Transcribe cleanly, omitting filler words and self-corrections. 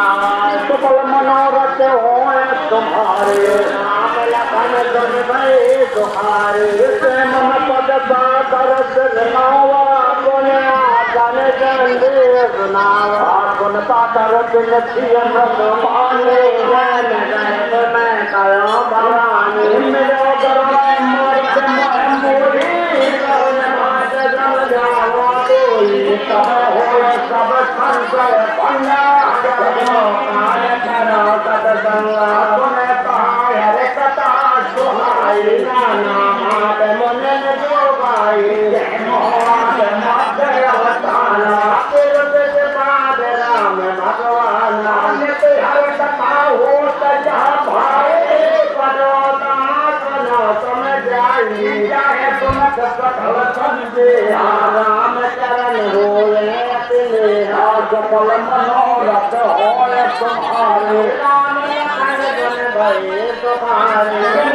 सफल मनोरथ होए तुम्हारे नाम लखन जन भये तुम्हारे मन पद सागर सुनावा गुण आसन चंदे सुनावा गुण पाकर दिन सियम माने जन जन मैं करो भवानी मेरा गरवाए मर्द मोरी मात जम जावा कोई कह हो सब संकर पन्ना राम चरण होए सफल मनोरथ होए तुम्हारे नाम लखन जन भये तुम्हारे